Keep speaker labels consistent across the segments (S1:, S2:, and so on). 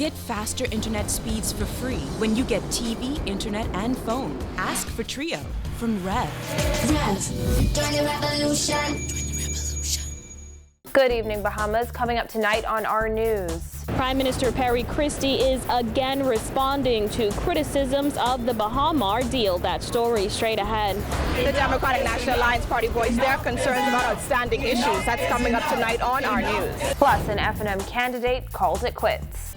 S1: Get faster internet speeds for free when you get TV, internet, and phone. Ask for Trio from Rev.
S2: Join the revolution.
S3: Good evening, Bahamas. Coming up tonight on our news.
S4: Prime Minister Perry Christie is again responding to criticisms of the Baha deal. That story straight ahead.
S5: The Democratic National Alliance Party voiced their concerns about outstanding issues. That's coming up tonight on our news.
S3: Plus, an F&M candidate calls it quits.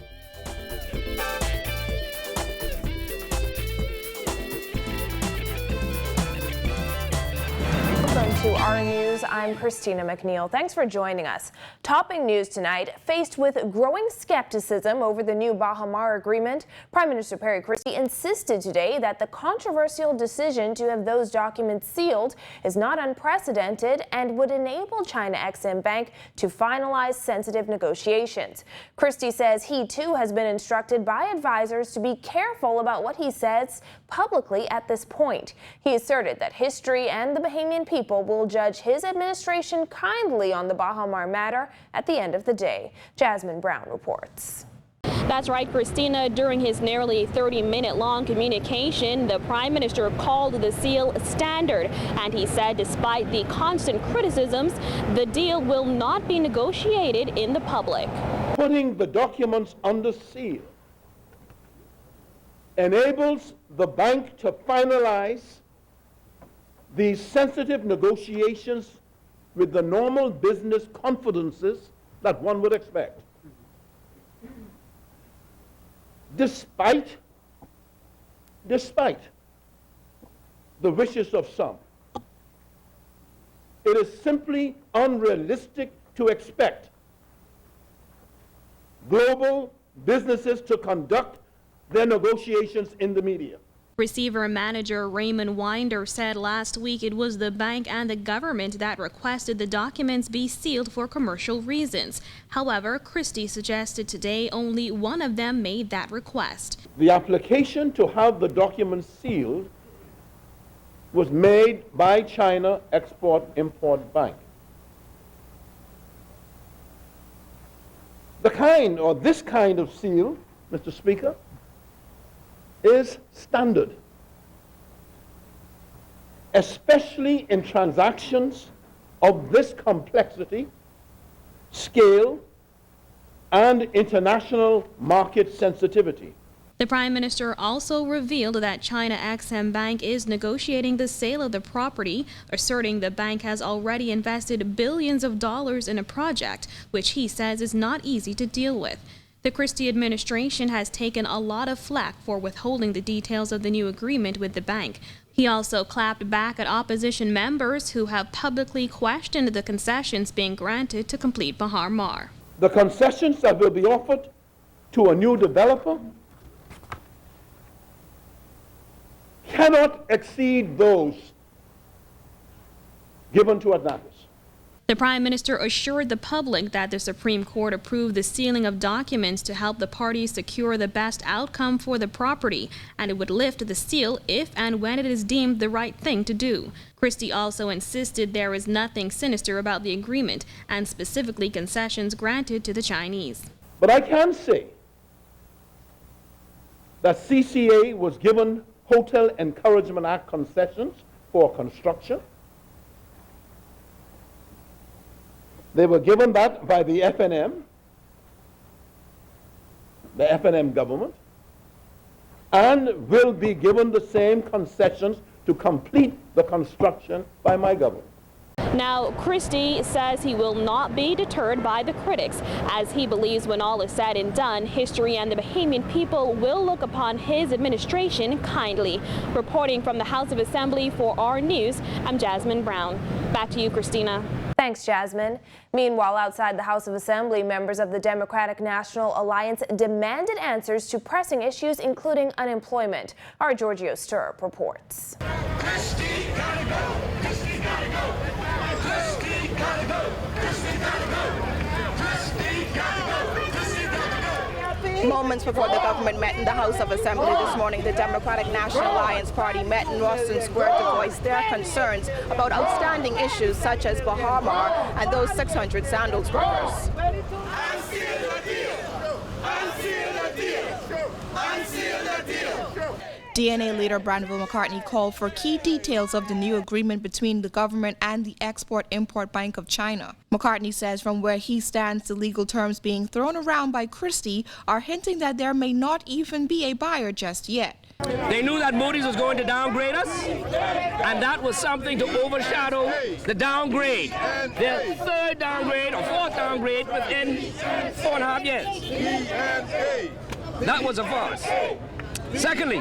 S3: Welcome to our news. I'm Christina McNeil. Thanks for joining us. Topping news tonight, faced with growing skepticism over the new Baha agreement, Prime Minister Perry Christie insisted today that the controversial decision to have those documents sealed is not unprecedented and would enable China Exim Bank to finalize sensitive negotiations. Christie says he too has been instructed by advisors to be careful about what he says publicly at this point. He asserted that history and the Bahamian people will judge his administration kindly on the Baha matter at the end of the day. Jasmine Brown reports.
S4: That's right, Christina. During his nearly 30-minute long communication, the Prime Minister called the seal standard, and he said despite the constant criticisms, the deal will not be negotiated in the public.
S6: Putting the documents under seal enables the bank to finalize these sensitive negotiations with the normal business confidences that one would expect. Despite the wishes of some, it is simply unrealistic to expect global businesses to conduct their negotiations in the media.
S7: Receiver manager Raymond Winder said last week it was the bank and the government that requested the documents be sealed for commercial reasons. However, Christie suggested today only one of them made that request.
S6: The application to have the documents sealed was made by China Export-Import Bank. This kind of seal, Mr. Speaker, is standard, especially in transactions of this complexity, scale, and international market sensitivity.
S7: The Prime Minister also revealed that China Exim Bank is negotiating the sale of the property, asserting the bank has already invested billions of dollars in a project, which he says is not easy to deal with. The Christie administration has taken a lot of flack for withholding the details of the new agreement with the bank. He also clapped back at opposition members who have publicly questioned the concessions being granted to complete Baha Mar.
S6: The concessions that will be offered to a new developer cannot exceed those given to Atlantis.
S7: The Prime Minister assured the public that the Supreme Court approved the sealing of documents to help the parties secure the best outcome for the property, and it would lift the seal if and when it is deemed the right thing to do. Christie also insisted there is nothing sinister about the agreement, and specifically concessions granted to the Chinese.
S6: But I can say that CCA was given Hotel Encouragement Act concessions for construction. They were given that by the F&M, the F&M government, and will be given the same concessions to complete the construction by my government.
S4: Now, Christie says he will not be deterred by the critics, as he believes when all is said and done, history and the Bahamian people will look upon his administration kindly. Reporting from the House of Assembly for our news, I'm Jasmine Brown. Back to you, Christina.
S3: Thanks, Jasmine. Meanwhile, outside the House of Assembly, members of the Democratic National Alliance demanded answers to pressing issues, including unemployment. Our Giorgio Sturp reports.
S2: Christie gotta go. Christie gotta go. Christie gotta go. Christie gotta go. Christie gotta go. Christie gotta go.
S5: Moments before the government met in the House of Assembly this morning, the Democratic National Alliance Party met in Boston Square to voice their concerns about outstanding issues such as Baha Mar and those 600 sandals workers.
S2: I'm seeing a deal. I'm seeing a deal.
S5: DNA leader Brandon McCartney called for key details of the new agreement between the government and the Export-Import Bank of China. McCartney says from where he stands, the legal terms being thrown around by Christie are hinting that there may not even be a buyer just yet.
S8: They knew that Moody's was going to downgrade us, and that was something to overshadow the downgrade, their third downgrade or fourth downgrade within 4.5 years. That was a farce. Secondly,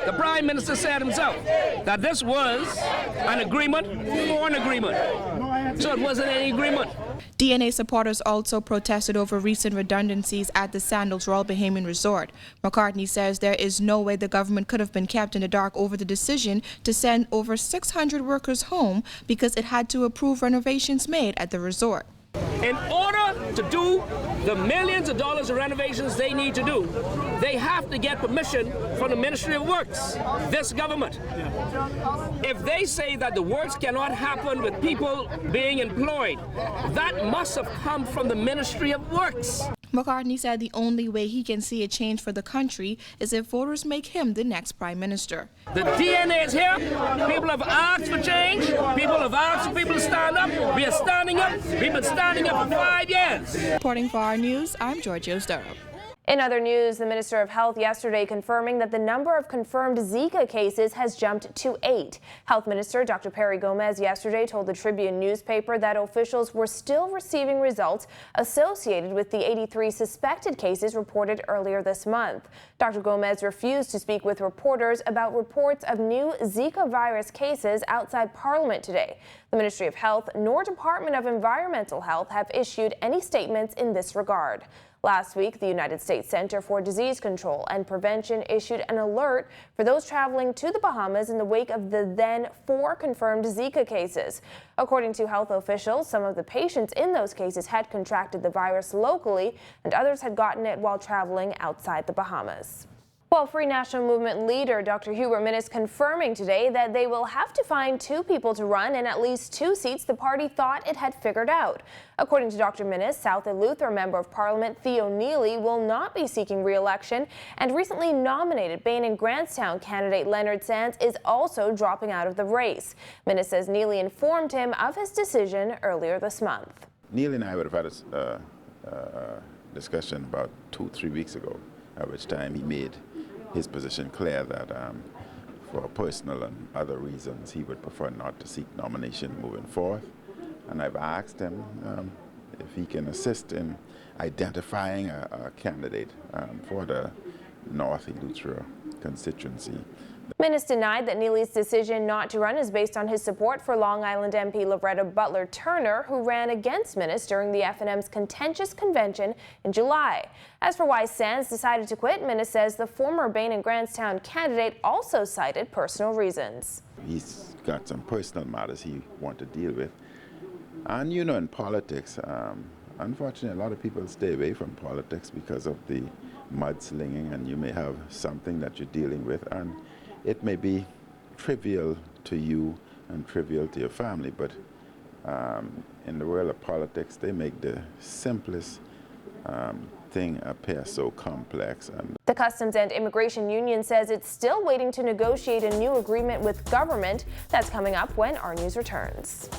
S8: the Prime Minister said himself that this was an agreement for an agreement, so it wasn't any agreement.
S5: DNA supporters also protested over recent redundancies at the Sandals Royal Bahamian Resort. McCartney says there is no way the government could have been kept in the dark over the decision to send over 600 workers home because it had to approve renovations made at the resort.
S8: In order to do the millions of dollars of renovations they need to do, they have to get permission from the Ministry of Works, this government. If they say that the works cannot happen with people being employed, that must have come from the Ministry of Works.
S5: McCartney said the only way he can see a change for the country is if voters make him the next prime minister.
S8: The DNA is here. People have asked for change. People have asked for people to stand up. We are standing up. We've been standing up for 5 years.
S5: Reporting for our news, I'm Georgia Osdero.
S3: In other news, the Minister of Health yesterday confirming that the number of confirmed Zika cases has jumped to 8. Health Minister Dr. Perry Gomez yesterday told the Tribune newspaper that officials were still receiving results associated with the 83 suspected cases reported earlier this month. Dr. Gomez refused to speak with reporters about reports of new Zika virus cases outside Parliament today. The Ministry of Health nor Department of Environmental Health have issued any statements in this regard. Last week, the United States Center for Disease Control and Prevention issued an alert for those traveling to the Bahamas in the wake of the then 4 confirmed Zika cases. According to health officials, some of the patients in those cases had contracted the virus locally, and others had gotten it while traveling outside the Bahamas. Well, Free National Movement leader Dr. Hubert Minnis confirming today that they will have to find 2 people to run in at least 2 seats the party thought it had figured out. According to Dr. Minnis, South Eleuthera Member of Parliament Theo Neely will not be seeking re-election, and recently nominated Bain and Grantstown candidate Leonard Sands is also dropping out of the race. Minnis says Neely informed him of his decision earlier this month.
S9: Neely and I would have had a discussion about 2-3 weeks ago, at which time he made his position clear that for personal and other reasons he would prefer not to seek nomination moving forth. And I've asked him if he can assist in identifying a candidate for the North Eleuthera constituency.
S3: Minnis denied that Neely's decision not to run is based on his support for Long Island MP Loretta Butler Turner, who ran against Minnis during the FNM's contentious convention in July. As for why Sands decided to quit, Minnis says the former Bain and Grantstown candidate also cited personal reasons.
S9: He's got some personal matters he wants to deal with. And you know, in politics, unfortunately, a lot of people stay away from politics because of the mudslinging, and you may have something that you're dealing with, and it may be trivial to you and trivial to your family, but in the world of politics, they make the simplest thing appear so complex. And
S3: the Customs and Immigration Union says it's still waiting to negotiate a new agreement with government. That's coming up when our news returns.